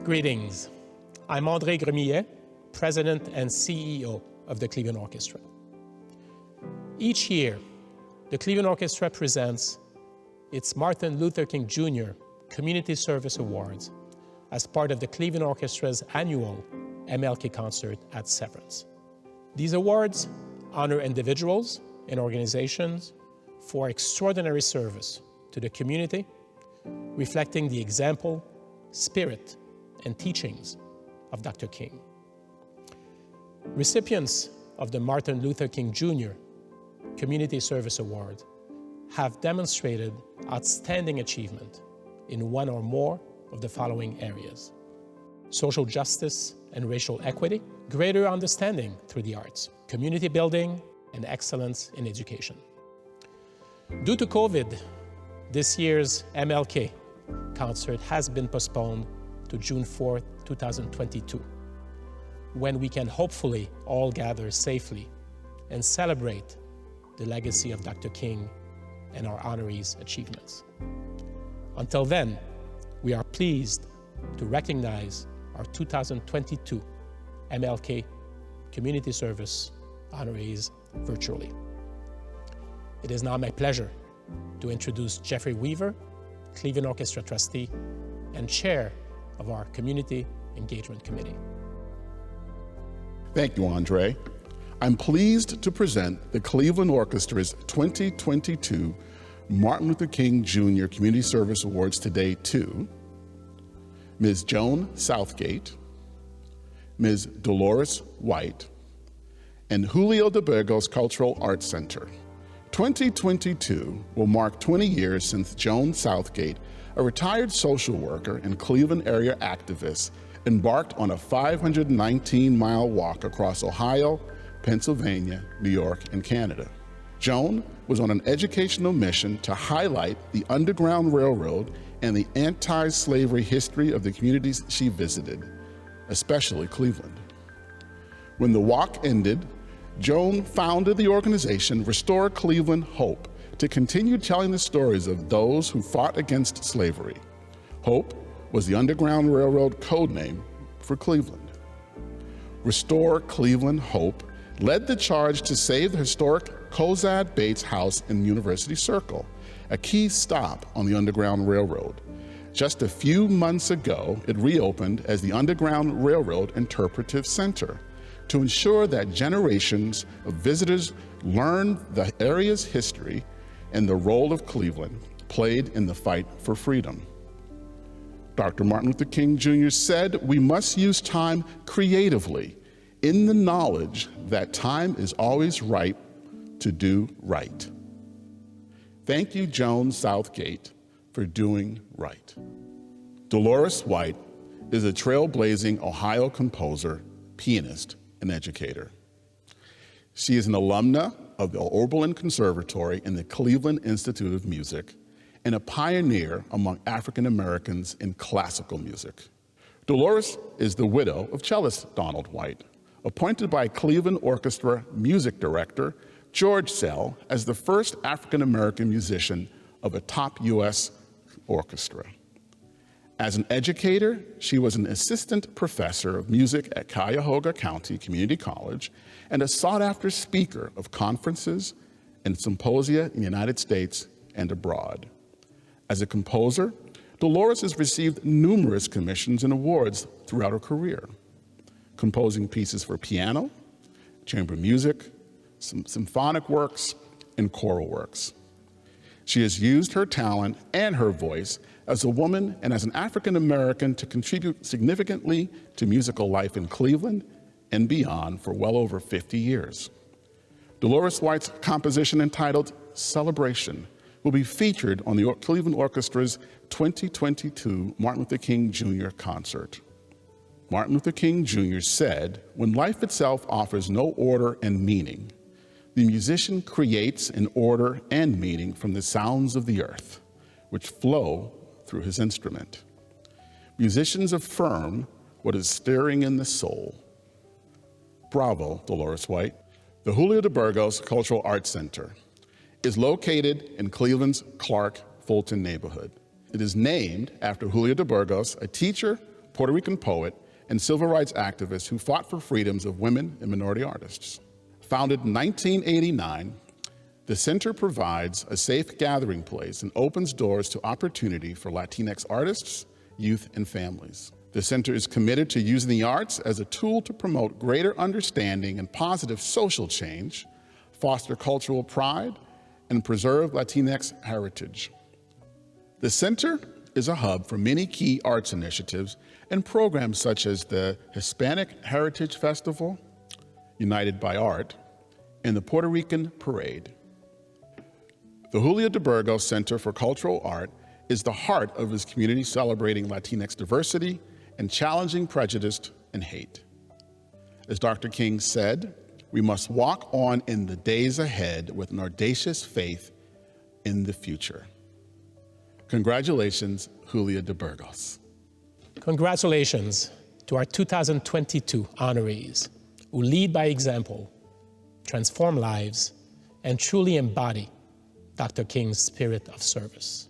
Greetings. I'm André Gremillet, President and CEO of the Cleveland Orchestra. Each year, the Cleveland Orchestra presents its Martin Luther King Jr. Community Service Awards as part of the Cleveland Orchestra's annual MLK concert at Severance. These awards honor individuals and organizations for extraordinary service to the community, reflecting the example, spirit, and teachings of Dr. King. Recipients of the Martin Luther King Jr. Community Service Award have demonstrated outstanding achievement in one or more of the following areas: social justice and racial equity, greater understanding through the arts, community building, and excellence in education. Due to COVID, this year's MLK concert has been postponed to June 4th, 2022, when we can hopefully all gather safely and celebrate the legacy of Dr. King and our honorees' achievements. Until then, we are pleased to recognize our 2022 MLK Community Service honorees virtually. It is now my pleasure to introduce Jeffrey Weaver, Cleveland Orchestra trustee and chair of our Community Engagement Committee. Thank you, Andre. I'm pleased to present the Cleveland Orchestra's 2022 Martin Luther King Jr. Community Service Awards today to Ms. Joan Southgate, Ms. Dolores White, and Julio de Burgos Cultural Arts Center. 2022 will mark 20 years since Joan Southgate, a retired social worker and Cleveland area activist, embarked on a 519-mile walk across Ohio, Pennsylvania, New York, and Canada. Joan was on an educational mission to highlight the Underground Railroad and the anti-slavery history of the communities she visited, especially Cleveland. When the walk ended, Joan founded the organization Restore Cleveland Hope to continue telling the stories of those who fought against slavery. Hope was the Underground Railroad code name for Cleveland. Restore Cleveland Hope led the charge to save the historic Cozad Bates House in University Circle, a key stop on the Underground Railroad. Just a few months ago, it reopened as the Underground Railroad Interpretive Center to ensure that generations of visitors learn the area's history and the role of Cleveland played in the fight for freedom. Dr. Martin Luther King Jr. said we must use time creatively in the knowledge that time is always right to do right. Thank you, Joan Southgate, for doing right. Dolores White is a trailblazing Ohio composer, pianist, and educator. She is an alumna of the Oberlin Conservatory and the Cleveland Institute of Music, and a pioneer among African Americans in classical music. Dolores is the widow of cellist Donald White, appointed by Cleveland Orchestra music director George Sell as the first African American musician of a top U.S. orchestra. As an educator, she was an assistant professor of music at Cuyahoga County Community College and a sought-after speaker of conferences and symposia in the United States and abroad. As a composer, Dolores has received numerous commissions and awards throughout her career, composing pieces for piano, chamber music, symphonic works, and choral works. She has used her talent and her voice as a woman and as an African American to contribute significantly to musical life in Cleveland and beyond for well over 50 years. Dolores White's composition entitled Celebration will be featured on the Cleveland Orchestra's 2022 Martin Luther King Jr. concert. Martin Luther King Jr. said, "When life itself offers no order and meaning, the musician creates an order and meaning from the sounds of the earth, which flow through his instrument. Musicians affirm what is stirring in the soul." Bravo, Dolores White. The Julio de Burgos Cultural Arts Center is located in Cleveland's Clark-Fulton neighborhood. It is named after Julio de Burgos, a teacher, Puerto Rican poet, and civil rights activist who fought for freedoms of women and minority artists. Founded in 1989, the center provides a safe gathering place and opens doors to opportunity for Latinx artists, youth, and families. The center is committed to using the arts as a tool to promote greater understanding and positive social change, foster cultural pride, and preserve Latinx heritage. The center is a hub for many key arts initiatives and programs such as the Hispanic Heritage Festival, United by Art, and the Puerto Rican Parade. The Julio de Burgos Center for Cultural Art is the heart of his community celebrating Latinx diversity and challenging prejudice and hate. As Dr. King said, we must walk on in the days ahead with an audacious faith in the future. Congratulations, Julio de Burgos. Congratulations to our 2022 honorees who lead by example, transform lives, and truly embody Dr. King's spirit of service.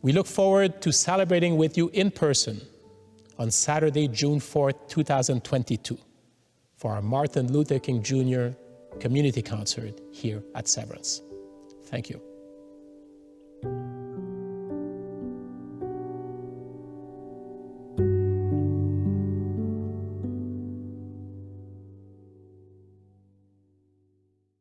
We look forward to celebrating with you in person on Saturday, June 4th, 2022, for our Martin Luther King Jr. community concert here at Severance. Thank you.